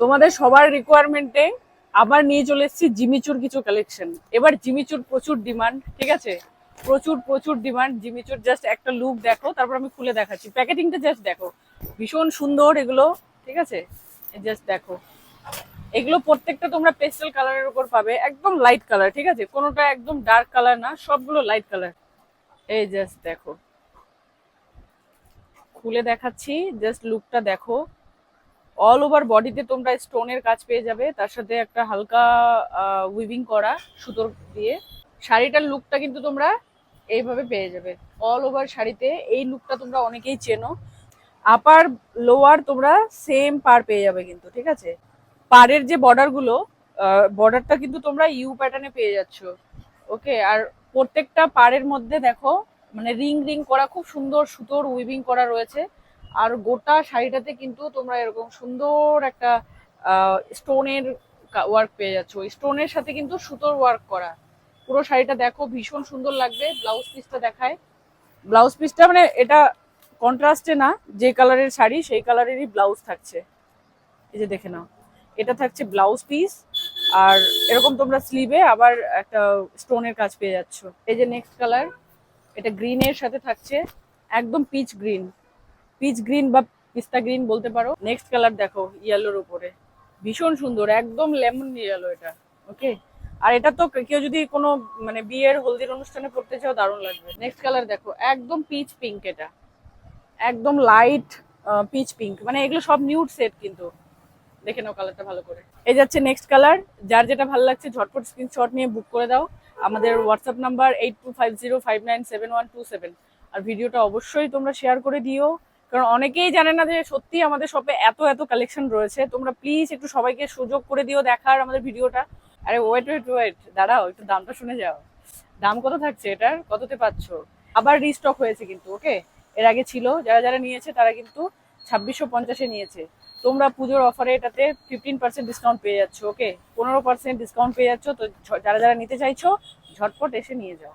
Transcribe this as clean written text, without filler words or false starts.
তোমাদের সবার রিকোয়ারমেন্টে আবার নিয়ে চলে এসেছি জিমিচুর কিছু কালেকশন। এবার জিমিচুর প্রচুর ডিমান্ড, ঠিক আছে, প্রচুর প্রচুর ডিমান্ড জিমিচুর। জাস্ট একটা লুক দেখো, তারপর আমি খুলে দেখাচ্ছি। প্যাকেটিংটা জাস্ট দেখো, ভীষণ সুন্দর এগুলো, ঠিক আছে। জাস্ট দেখো, এগুলো প্রত্যেকটা তোমরা পেস্টেল কালারের উপর পাবে, একদম লাইট কালার, ঠিক আছে, কোনোটা একদম ডার্ক কালার না, সবগুলো লাইট কালার। এই জাস্ট দেখো, খুলে দেখাচ্ছি, জাস্ট লুকটা দেখো। অল ওভার বডিতে তোমরা স্টোনের কাজ পেয়ে যাবে, তার সাথে একটা হালকা উইভিং করা সুতোর দিয়ে। শাড়িটার লুকটা কিন্তু তোমরা এইভাবে পেয়ে যাবে। অল ওভার শাড়িতে এই লুকটা তোমরা অনেকেই চেনো। আপার লোয়ার তোমরা সেম পার পেয়ে যাবে কিন্তু, ঠিক আছে। পাড়ের যে বর্ডার গুলো, বর্ডারটা কিন্তু তোমরা ইউ প্যাটার্নে পেয়ে যাচ্ছ। ওকে, আর প্রত্যেকটা পাড়ের মধ্যে দেখো মানে রিং রিং করা খুব সুন্দর সুতোর উইভিং করা রয়েছে। আর গোটা শাড়িটাতে কিন্তু তোমরা এরকম সুন্দর একটা স্টোনের ওয়ার্ক পেয়ে যাচ্ছ। ওই স্টোনের সাথে কিন্তু সুতোর ওয়ার্ক করা। পুরো শাড়িটা দেখো, ভীষণ সুন্দর লাগবে। ব্লাউজ পিসটা দেখায়, ব্লাউজ পিসটা মানে এটা কন্ট্রাস্টে না, যে কালারের শাড়ি সেই কালারেরই ব্লাউজ থাকছে। এই যে দেখে নাও, এটা থাকছে ব্লাউজ পিস। আর এরকম তোমরা স্লিভে আবার একটা স্টোনের কাজ পেয়ে যাচ্ছ। এই যে নেক্সট কালার, এটা গ্রিনের সাথে থাকছে, একদম পিচ গ্রিন, পিচ গ্রিন বা পিস্তা গ্রিন বলতে পারো। নেক্সট কালার দেখো, ইয়েলোর উপরে, ভীষণ সুন্দর, একদম লেমন ইয়েলো এটা। ওকে, আর এটা তো কেউ যদি কোনো মানে বিয়ের হলদির অনুষ্ঠানে পড়তে চাও দারুণ লাগবে। নেক্সট কালার দেখো, একদম পিচ পিঙ্ক, এটা একদম লাইট পিচ পিঙ্ক, মানে এগুলো সব নিউড সেট কিন্তু। দেখে নাও কালারটা ভালো করে। এই যাচ্ছে নেক্সট কালার, যার যেটা ভালো লাগছে ঝটপট স্ক্রিনশট নিয়ে বুক করে দাও। আমাদের হোয়াটসঅ্যাপ নাম্বার 8250597127। আর ভিডিওটা অবশ্যই তোমরা শেয়ার করে দিও, কারণ অনেকেই জানে না যে সত্যি আমাদের শপে এত এত কালেকশন রয়েছে। তোমরা প্লিজ একটু সবাইকে সুযোগ করে দিও দেখার আমাদের ভিডিওটা। আরে ওয়েট ওয়েট ওয়েট, দাঁড়াও, একটু দামটা শুনে যাও। দাম কত থাকছে এটার, কততে পাচ্ছ? আবার রিস্টক হয়েছে কিন্তু। ওকে, এর আগে ছিল, যারা যারা নিয়েছে তারা কিন্তু 2650-এ নিয়েছে। তোমরা পুজোর অফারে এটাতে 15% ডিসকাউন্ট পেয়ে যাচ্ছ। ওকে, 15% ডিসকাউন্ট পেয়ে যাচ্ছ। তো যারা যারা নিতে চাইছো ঝটপট এসে নিয়ে যাও।